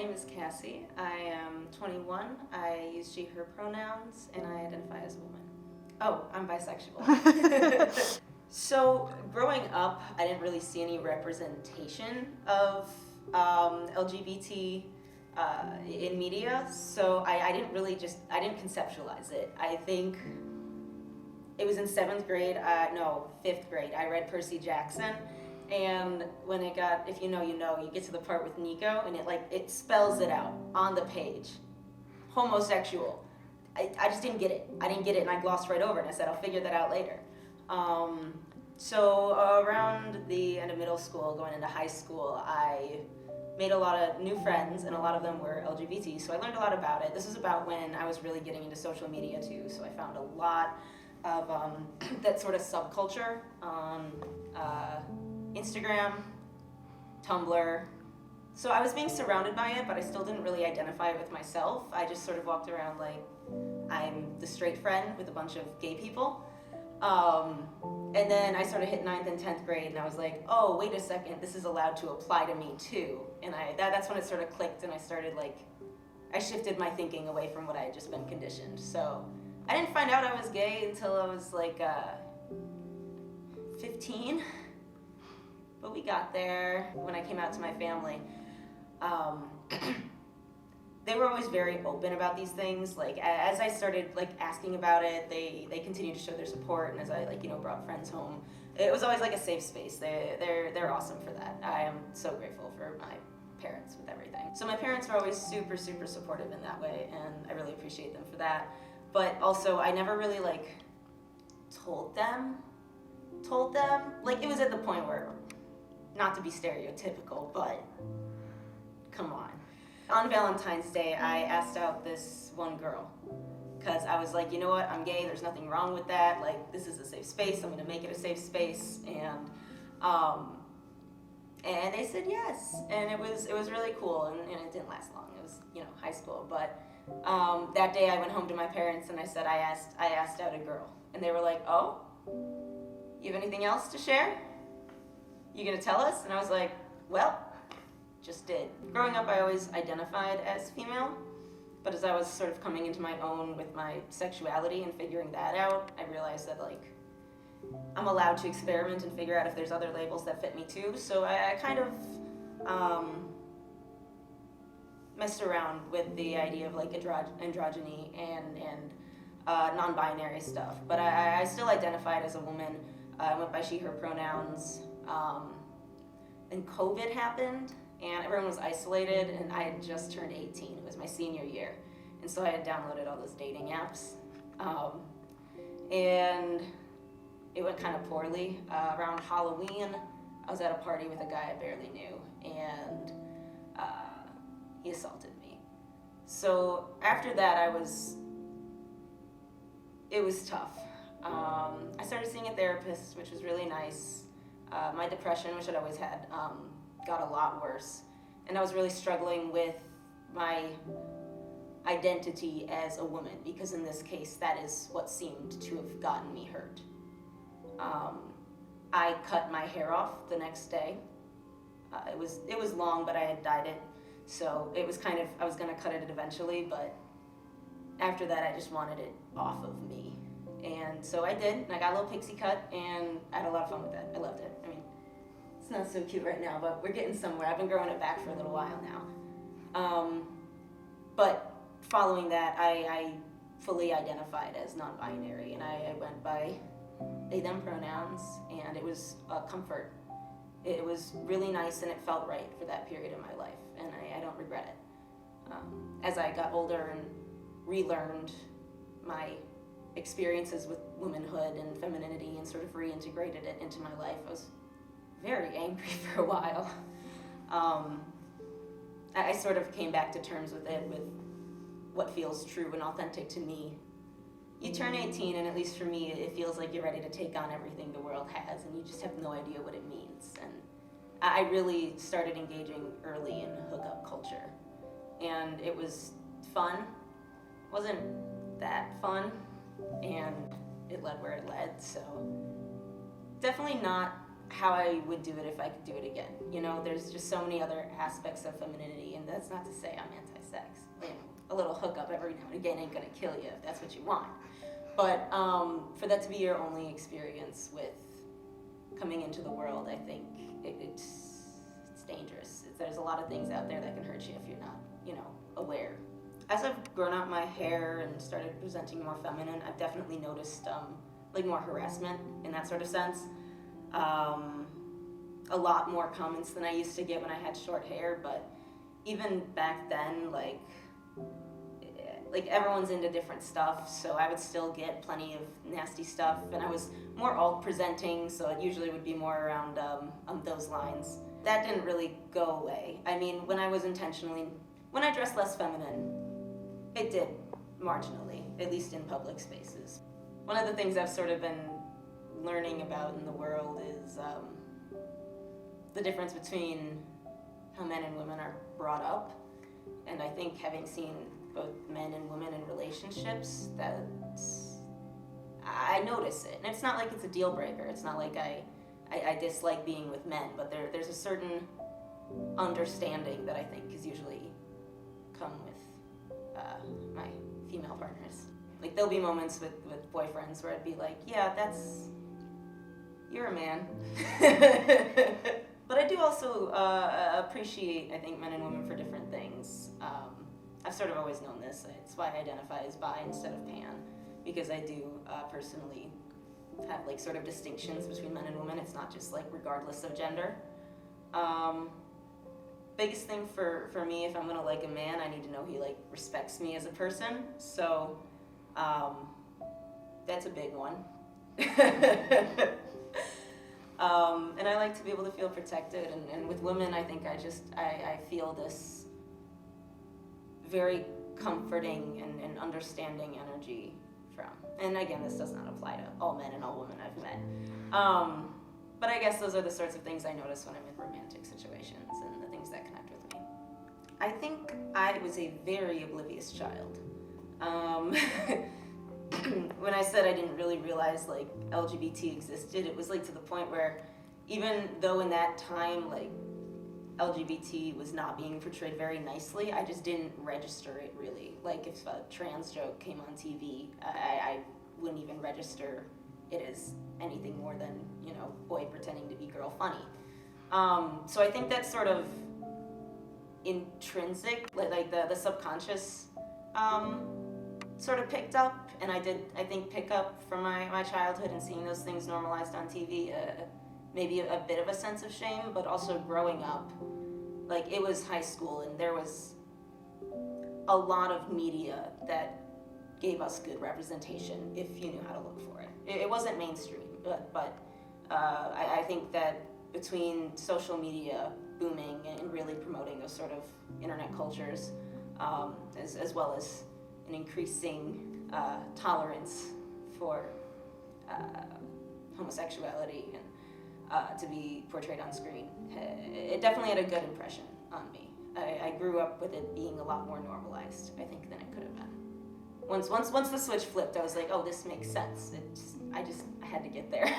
name is Cassie. I am 21. I use she, her pronouns, and I identify as a woman. Oh, I'm bisexual. So, growing up, I didn't really see any representation of LGBT in media, so I didn't really I didn't conceptualize it. I think it was in 7th grade, no, 5th grade, I read Percy Jackson. And when it got, if you know, you know, you get to the part with Nico, and it spells it out on the page. Homosexual. I just didn't get it. I didn't get it, and I glossed right over it, and I said, I'll figure that out later. So around the end of middle school, going into high school, I made a lot of new friends, and a lot of them were LGBT, so I learned a lot about it. This is about when I was really getting into social media, too, so I found a lot of that sort of subculture on Instagram, Tumblr. So I was being surrounded by it, but I still didn't really identify it with myself. I just sort of walked around like I'm the straight friend with a bunch of gay people. And then I sort of hit 9th and 10th grade, and I was like, oh, wait a second, this is allowed to apply to me too. And that's when it sort of clicked, and I started I shifted my thinking away from what I had just been conditioned. So I didn't find out I was gay until I was 15. But we got there when I came out to my family. They were always very open about these things. As I started asking about it, they continued to show their support, and as I brought friends home, it was always a safe space. They're awesome for that. I am so grateful for my parents with everything. So my parents were always super, super supportive in that way, and I really appreciate them for that. But also, I never really told them. It was at the point where, not to be stereotypical, but come on. On Valentine's Day, I asked out this one girl because I was like, you know what, I'm gay, there's nothing wrong with that. This is a safe space, I'm gonna make it a safe space. And they said yes, and it was really cool, and it didn't last long. It was, high school, but that day I went home to my parents and I said I asked out a girl, and they were like, oh, you have anything else to share? You gonna tell us? And I was like, well, just did. Growing up, I always identified as female, but as I was sort of coming into my own with my sexuality and figuring that out, I realized that I'm allowed to experiment and figure out if there's other labels that fit me too. So I kind of messed around with the idea of androgyny and non-binary stuff. But I still identified as a woman. I went by she, her pronouns. And COVID happened, and everyone was isolated, and I had just turned 18. It was my senior year, and so I had downloaded all those dating apps. And it went kind of poorly. Around Halloween, I was at a party with a guy I barely knew, and he assaulted me. So after that, it was tough. I started seeing a therapist, which was really nice. My depression, which I'd always had, got a lot worse. And I was really struggling with my identity as a woman, because in this case, that is what seemed to have gotten me hurt. I cut my hair off the next day. It was long, but I had dyed it. So it was I was gonna cut it eventually, but after that, I just wanted it off of me. And so I did, and I got a little pixie cut, and I had a lot of fun with that. I loved it. I mean, it's not so cute right now, but we're getting somewhere. I've been growing it back for a little while now. But following that, I fully identified as non-binary, and I went by they, them pronouns, and it was a comfort. It was really nice, and it felt right for that period in my life, and I don't regret it. As I got older and relearned my experiences with womanhood and femininity and sort of reintegrated it into my life, I was very angry for a while. I sort of came back to terms with it, with what feels true and authentic to me. You turn 18, and at least for me, it feels like you're ready to take on everything the world has, and you just have no idea what it means. And I really started engaging early in hookup culture, and it was fun. It wasn't that fun, and it led where it led, so definitely not how I would do it if I could do it again. You know, there's just so many other aspects of femininity, and that's not to say I'm anti-sex. You know, a little hookup every now and again ain't gonna kill you if that's what you want. But for that to be your only experience with coming into the world, I think it's dangerous. There's a lot of things out there that can hurt you if you're not, you know, aware. As I've grown out my hair and started presenting more feminine, I've definitely noticed like more harassment in that sort of sense. A lot more comments than I used to get when I had short hair, but even back then, like everyone's into different stuff, so I would still get plenty of nasty stuff, and I was more alt presenting, so it usually would be more around those lines. That didn't really go away. I mean, when I dressed less feminine, it did marginally, at least in public spaces. One of the things I've sort of been learning about in the world is the difference between how men and women are brought up, and I think having seen both men and women in relationships, that I notice it. And it's not like it's a deal breaker. It's not like I dislike being with men, but there's a certain understanding that I think is usually come with my female partners. Like there'll be moments with boyfriends where I'd be like, yeah, you're a man. But I do also appreciate, I think, men and women for different things. I've sort of always known this. It's why I identify as bi instead of pan, because I do personally have like sort of distinctions between men and women. It's not just like regardless of gender. Biggest thing for me, if I'm gonna like a man, I need to know he like respects me as a person. So that's a big one. And I like to be able to feel protected, and with women, I think I feel this very comforting and understanding energy from. And again, this does not apply to all men and all women I've met. But I guess those are the sorts of things I notice when I'm in romantic situations and the things that connect with me. I think I was a very oblivious child. When I said I didn't really realize like LGBT existed, it was like to the point where even though in that time like LGBT was not being portrayed very nicely, I just didn't register it really. Like if a trans joke came on TV, I wouldn't even register it as anything more than, you know, boy pretending to be girl funny. So I think that's sort of intrinsic, like the subconscious sort of picked up, and I think pick up from my childhood and seeing those things normalized on TV, maybe a bit of a sense of shame, but also growing up, like it was high school and there was a lot of media that gave us good representation if you knew how to look for it. It wasn't mainstream, but I think that between social media booming and really promoting those sort of internet cultures, as well as an increasing tolerance for homosexuality and to be portrayed on screen, it definitely had a good impression on me. I grew up with it being a lot more normalized, I think, than it could have been. Once the switch flipped, I was like, oh, this makes sense. I had to get there.